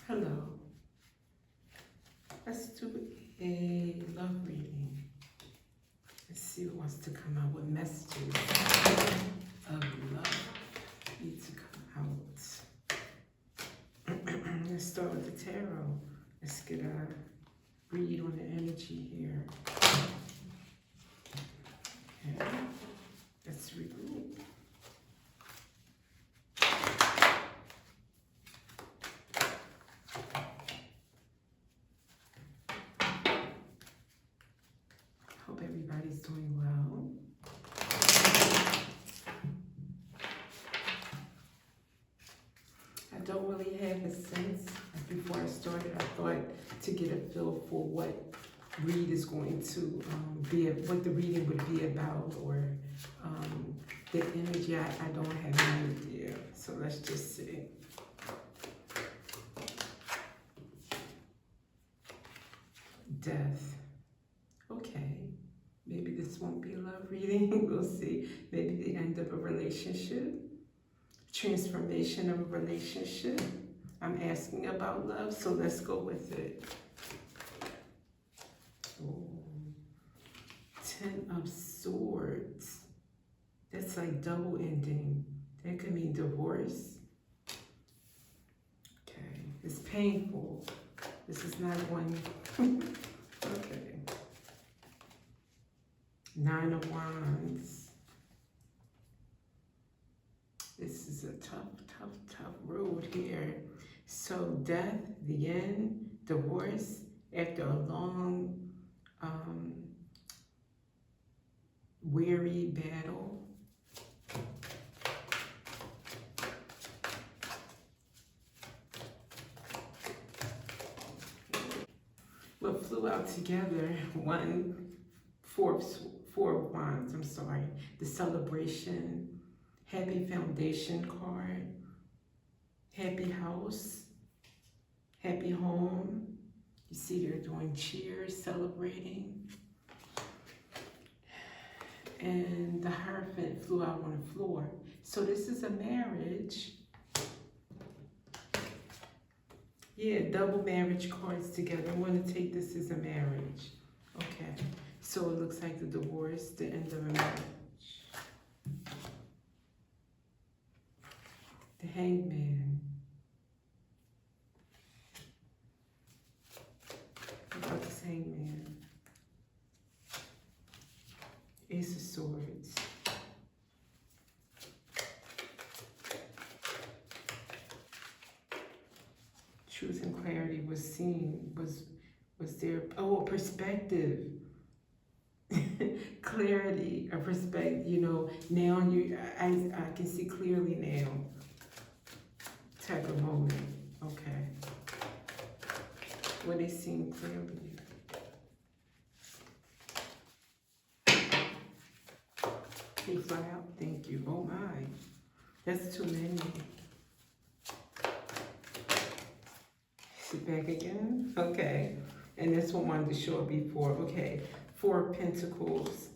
Hello. Let's do a love reading. Let's see what wants to come out. What messages of love need to come out. Let's start with the tarot. Let's get a read on the energy here. Okay. Let's regroup. Hope everybody's doing well. I don't really have a sense. Before I started, I thought to get a feel for what read is going to be, what the reading would be about, or the energy. I don't have any idea. So let's just see. Death. Okay. Maybe this won't be a love reading. We'll see. Maybe the end of a relationship. Transformation of a relationship. I'm asking about love, so let's go with it. Oh. 10 of Swords. That's like double ending. That could mean divorce. Okay. It's painful. This is not one. Okay. 9 of Wands. This is a tough road here. So death, the end, divorce, after a long, weary battle. What flew out together, four of Wands, I'm sorry. The celebration, happy foundation card, happy house, happy home. You see they're doing cheers, celebrating. And the Hierophant flew out on the floor. So this is a marriage. Yeah, double marriage cards together. I want to take this as a marriage. Okay. So it looks like the divorce, the end of a marriage. The Hangman. What about this Hangman? Ace of Swords. Truth and clarity was seen, was there. Oh, a perspective. Clarity, a perspective, you know, now I can see clearly now. Type of moment. Okay. What is seen clearly? Can you fly out? Thank you. Oh my. That's too many. Sit back again. Okay. And this one wanted to show up before. Okay. 4 of Pentacles,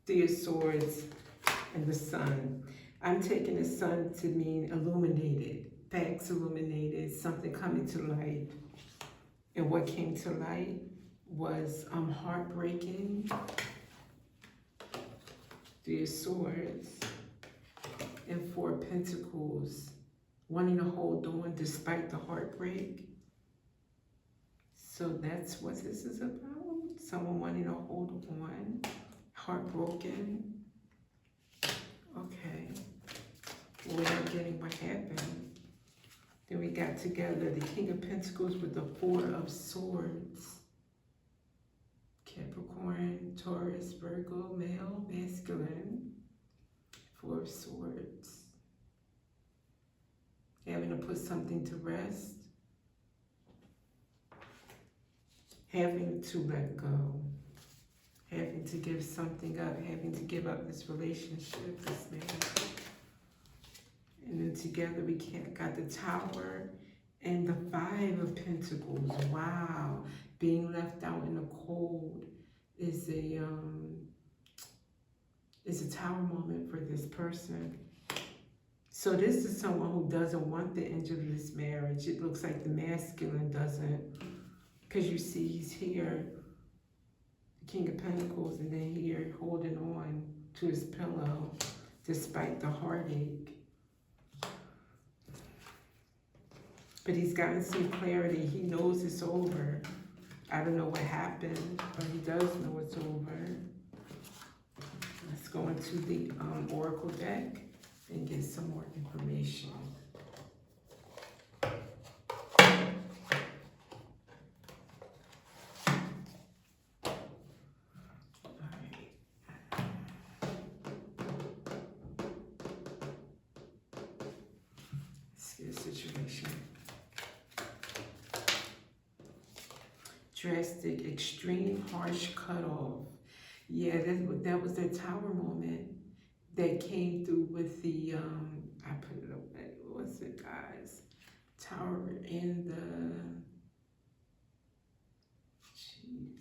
3 of Swords, and the Sun. I'm taking the Sun to mean illuminated, facts illuminated, something coming to light. And what came to light was heartbreaking. 3 of Swords, and 4 of Pentacles, wanting to hold on despite the heartbreak. So that's what this is about. Someone wanting to hold on, heartbroken. Okay. Well, we're not getting what happened. Then we got together the King of Pentacles with the 4 of Swords. Capricorn, Taurus, Virgo, male, masculine. 4 of Swords. Having to put something to rest. Having to let go, having to give something up, having to give up this relationship, this marriage. And then together we got the Tower and the 5 of Pentacles. Wow, being left out in the cold is a tower moment for this person. So this is someone who doesn't want the end of this marriage. It looks like the masculine doesn't, because you see he's here, the King of Pentacles, and then here holding on to his pillow despite the heartache. But he's gotten some clarity. He knows it's over. I don't know what happened, but he does know it's over. Let's go into the Oracle deck and get some more information. Situation. Drastic, extreme, harsh cutoff. Yeah, that was that tower moment that came through with the, I put it away, what was it, guys? Tower in the, jeez.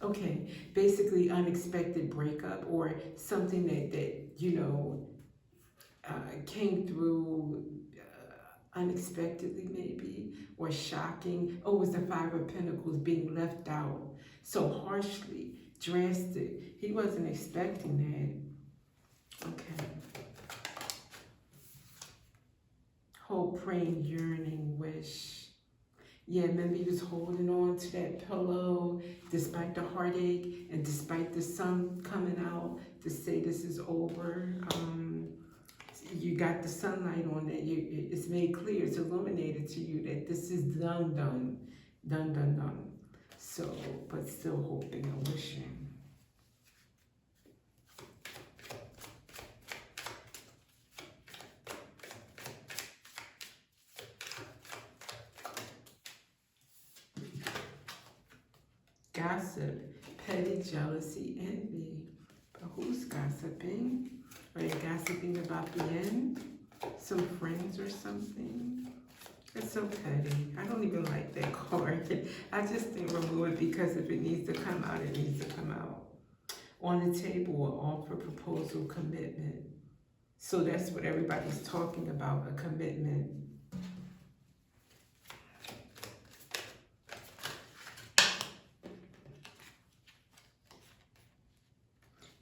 Okay, basically unexpected breakup or something that you know, came through unexpectedly maybe, or shocking. Oh, it was the Five of Pentacles, being left out so harshly, drastic. He wasn't expecting that. Okay. Hope, praying, yearning, wish. Yeah, remember he was holding on to that pillow despite the heartache and despite the sun coming out to say this is over. You got the sunlight on it. It's made clear, it's illuminated to you that this is done. So, but still hoping and wishing. Gossip, petty, jealousy, envy. But who's gossiping? Are they gossiping about the end? Some friends or something? It's so petty. I don't even like that card. I just didn't remove it because if it needs to come out, it needs to come out. On the table, an offer, proposal, commitment. So that's what everybody's talking about, a commitment.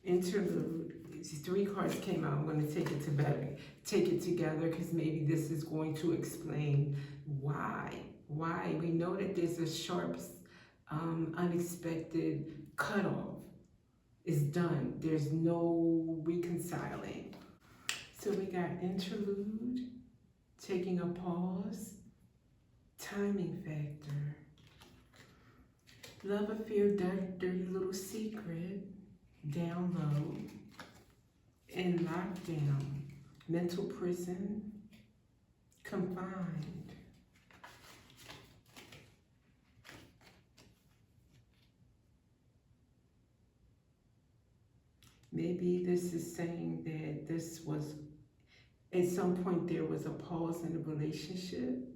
Interlude. These three cards came out. I'm going to take it together because maybe this is going to explain why. We know that there's a sharp, unexpected cutoff. It's done. There's no reconciling. So we got interlude, taking a pause, timing factor, love affair, dirty little secret, down low, in lockdown, mental prison, confined. Maybe this is saying that this was, at some point there was a pause in the relationship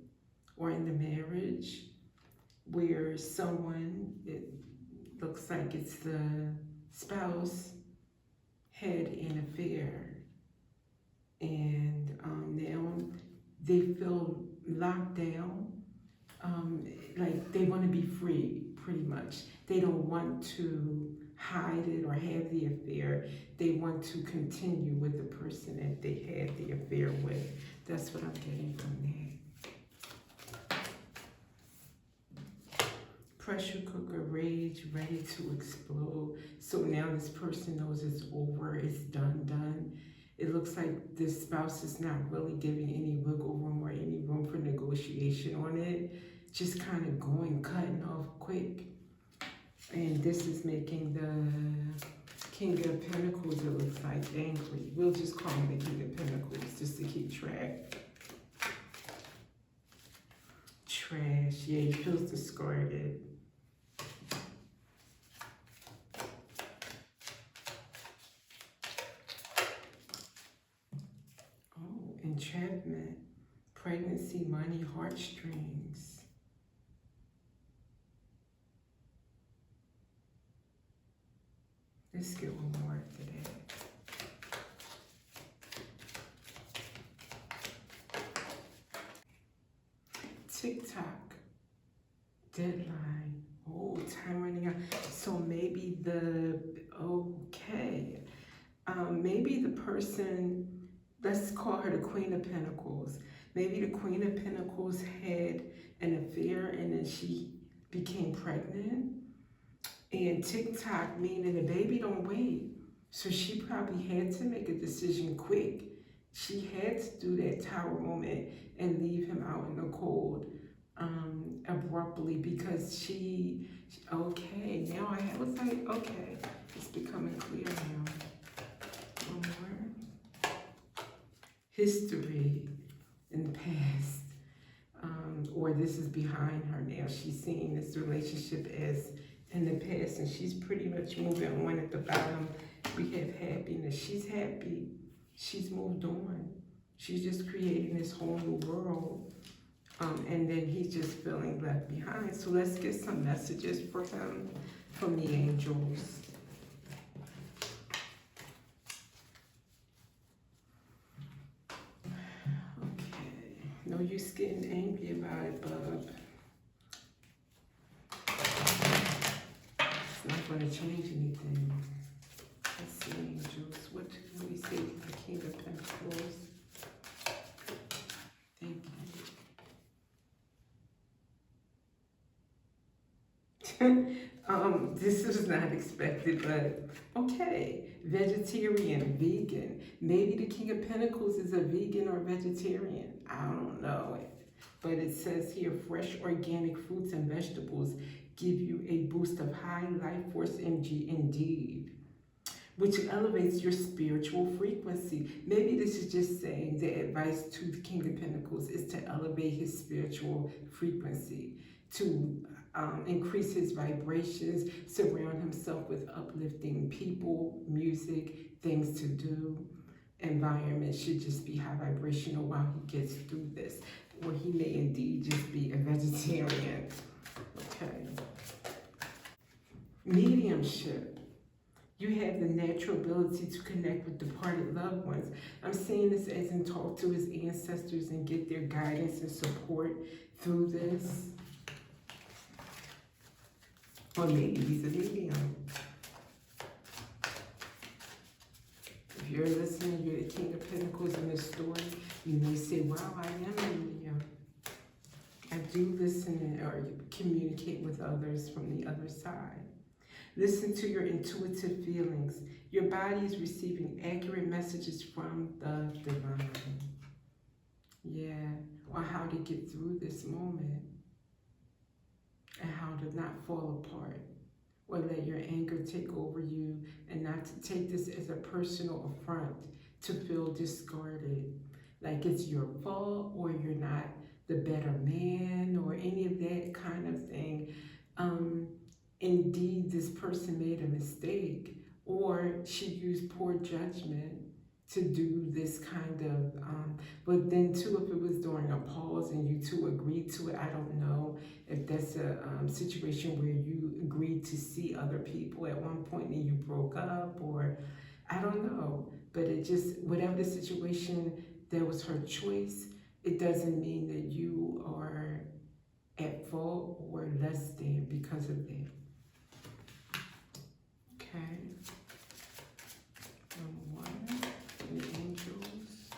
or in the marriage where someone, it looks like it's the spouse, had an affair, and now they feel locked down, like they want to be free, pretty much. They don't want to hide it or have the affair. They want to continue with the person that they had the affair with. That's what I'm getting from there. Pressure cooker, rage, ready to explode. So now this person knows it's over, it's done. It looks like this spouse is not really giving any wiggle room or any room for negotiation on it. Just kind of cutting off quick. And this is making the King of Pentacles, it looks like, angry. We'll just call him the King of Pentacles just to keep track. Trash, yeah, he feels discarded. Oh, entrapment, pregnancy, money, heartstrings. Let's get one more today. TikTok, deadline. Oh, time running out. So maybe maybe the person, let's call her the Queen of Pentacles. Maybe the Queen of Pentacles had an affair and then she became pregnant. And TikTok, meaning the baby don't wait. So she probably had to make a decision quick. She had to do that tower moment and leave him out in the cold abruptly because okay, now I was like, okay, it's becoming clear now. One more. History in the past. Or this is behind her now. She's seeing this relationship as in the past and she's pretty much moving on. At the bottom, we have happiness. She's happy. She's moved on. She's just creating this whole new world. And then he's just feeling left behind. So let's get some messages for him from the angels. Okay. No use getting angry about it, bub. It's not going to change anything. Let's see, angels. What can we say to the King of Pentacles? Thank you. This was not expected, but okay. Vegetarian, vegan. Maybe the King of Pentacles is a vegan or vegetarian. I don't know. But it says here, fresh organic fruits and vegetables give you a boost of high life force energy indeed, which elevates your spiritual frequency. Maybe this is just saying the advice to the King of Pentacles is to elevate his spiritual frequency, to increase his vibrations, surround himself with uplifting people, music, things to do. Environment should just be high vibrational while he gets through this. Or he may indeed just be a vegetarian. Okay. Mediumship. You have the natural ability to connect with departed loved ones. I'm saying this as in talk to his ancestors and get their guidance and support through this. Or maybe he's a medium. If you're listening, you're the King of Pentacles in this story, you may say, wow, I am a medium. I do listen or communicate with others from the other side. Listen to your intuitive feelings. Your body is receiving accurate messages from the divine. Yeah, on how to get through this moment. And how to not fall apart or let your anger take over you and not to take this as a personal affront, to feel discarded, like it's your fault or you're not the better man or any of that kind of thing. Indeed, this person made a mistake or she used poor judgment to do this kind of, but then too, if it was during a pause and you two agreed to it, I don't know if that's a situation where you agreed to see other people at one point and you broke up, or I don't know, but it just, whatever the situation, that was her choice. It doesn't mean that you are at fault or less than because of that. Okay. Number one. The angels.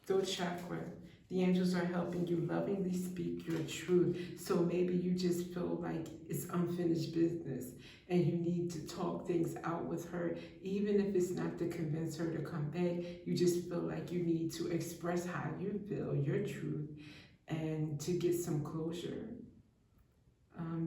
Throat chakra. The angels are helping you lovingly speak your truth. So maybe you just feel like it's unfinished business and you need to talk things out with her, even if it's not to convince her to come back. You just feel like you need to express how you feel, your truth, and to get some closure.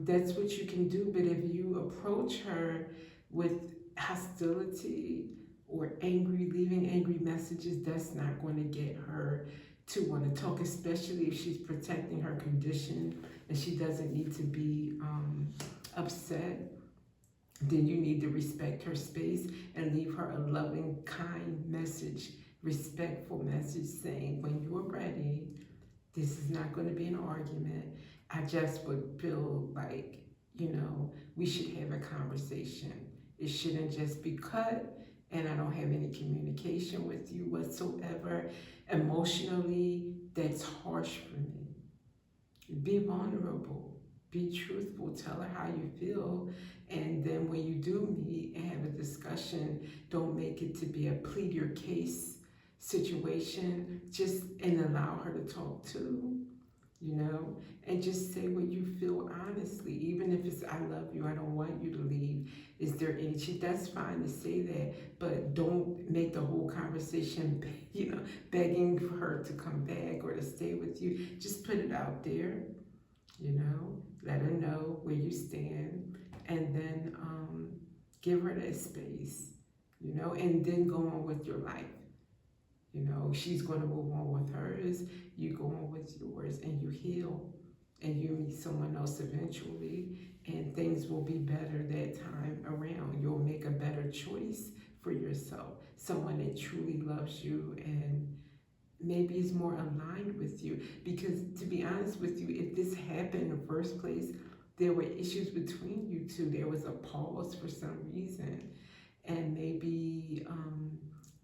That's what you can do. But if you approach her with hostility or angry, leaving angry messages, that's not going to get her to want to talk, especially if she's protecting her condition and she doesn't need to be upset. Then you need to respect her space and leave her a loving, kind message, respectful message saying, when you're ready, this is not going to be an argument. I just would feel like, we should have a conversation. It shouldn't just be cut and I don't have any communication with you whatsoever. Emotionally, that's harsh for me. Be vulnerable. Be truthful. Tell her how you feel. And then when you do meet and have a discussion, don't make it to be a plead your case situation. Just and allow her to talk too, and just say what you feel honestly. Even if it's I love you, I don't want you to leave. Is there any that's fine to say that, but don't make the whole conversation, begging for her to come back or to stay with you. Just put it out there, let her know where you stand, and then give her that space, and then go on with your life. She's going to move on with hers, you go on with yours, and you heal, and you meet someone else eventually, and things will be better that time around. You'll make a better choice for yourself, someone that truly loves you and maybe is more aligned with you. Because to be honest with you, if this happened in the first place, there were issues between you two. There was a pause for some reason, and maybe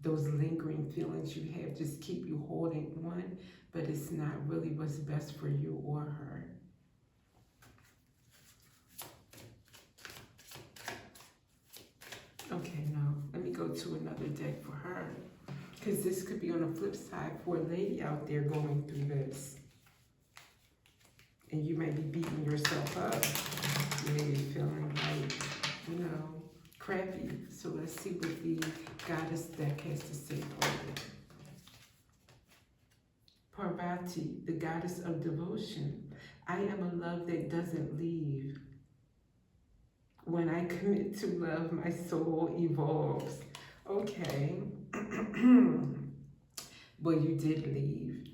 those lingering feelings you have just keep you holding on, but it's not really what's best for you or her. Okay, now let me go to another deck for her, because this could be on the flip side for a lady out there going through this. And you may be beating yourself up. You may be feeling like, crappy. So let's see what the goddess deck has to say for you. Parvati, the goddess of devotion. I am a love that doesn't leave. When I commit to love, my soul evolves. Okay. Well, you did leave.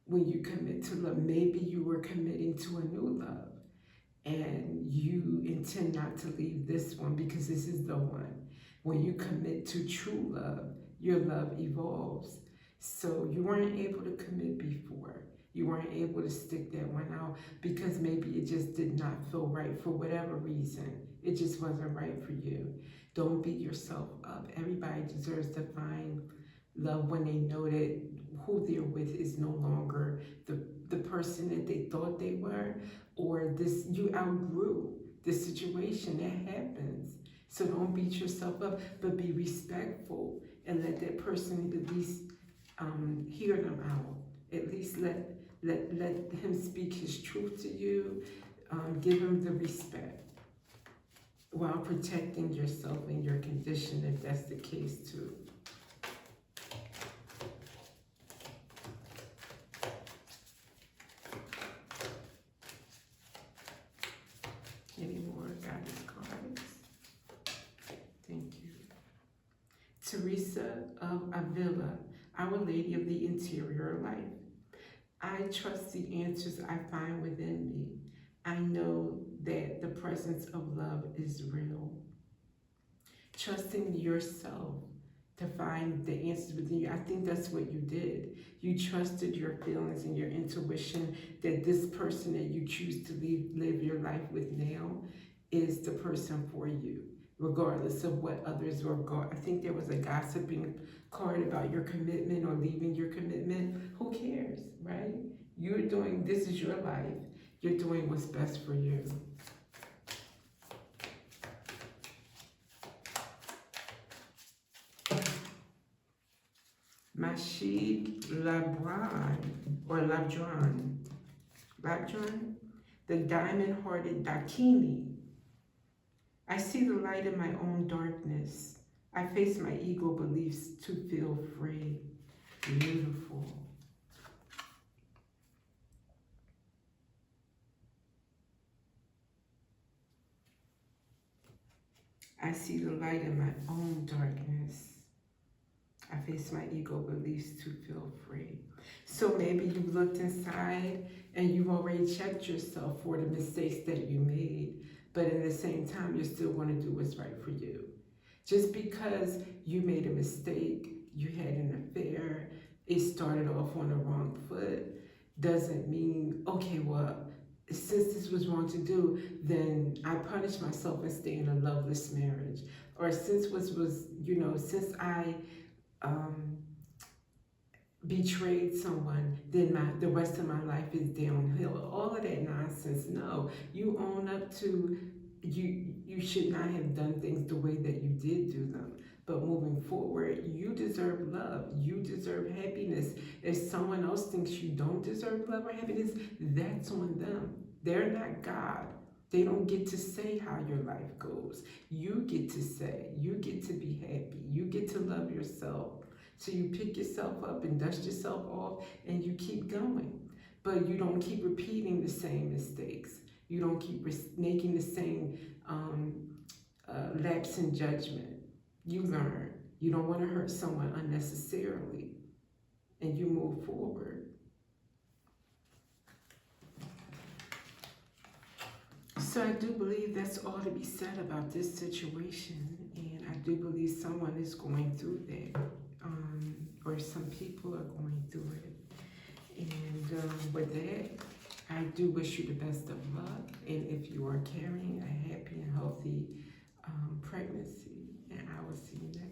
When you commit to love, maybe you were committing to a new love, and you intend not to leave this one because this is the one. When you commit to true love, your love evolves. So you weren't able to commit before. You weren't able to stick that one out because maybe it just did not feel right for whatever reason. It just wasn't right for you. Don't beat yourself up. Everybody deserves to find love when they know that who they're with is no longer the person that they thought they were, or this you outgrew the situation. That happens. So don't beat yourself up, but be respectful and let that person at least hear them out. At least let him speak his truth to you. Give him the respect while protecting yourself and your condition if that's the case too. Any more goddess cards? Thank you. Teresa of Avila, Our Lady of the Interior Life. I trust the answers I find within me. I know that the presence of love is real. Trusting yourself to find the answers within you. I think that's what you did. You trusted your feelings and your intuition that this person that you choose to live your life with now is the person for you, regardless of what others were going. I think there was a gossiping card about your commitment or leaving your commitment. Who cares, right? You're doing, this is your life. You're doing what's best for you. Mashid Labran, or Labdran, the diamond-hearted Dakini. I see the light in my own darkness. I face my ego beliefs to feel free. Beautiful. I see the light in my own darkness. I face my ego beliefs to feel free. So maybe you've looked inside and you've already checked yourself for the mistakes that you made, but at the same time, you're still going to do what's right for you. Just because you made a mistake, you had an affair, it started off on the wrong foot, doesn't mean, okay, well, since this was wrong to do, then I punish myself and stay in a loveless marriage. or since since I betrayed someone, then the rest of my life is downhill. All of that nonsense. No, you own up to you should not have done things the way that you did do them. But moving forward, you deserve love. You deserve happiness. If someone else thinks you don't deserve love or happiness, that's on them. They're not God. They don't get to say how your life goes. You get to say. You get to be happy. You get to love yourself. So you pick yourself up and dust yourself off and you keep going. But you don't keep repeating the same mistakes. You don't keep making the same lapse in judgment. You learn. You don't want to hurt someone unnecessarily. And you move forward. So I do believe that's all to be said about this situation. And I do believe someone is going through that. Or some people are going through it. And with that, I do wish you the best of luck. And if you are carrying a happy and healthy pregnancy, and I will see you next.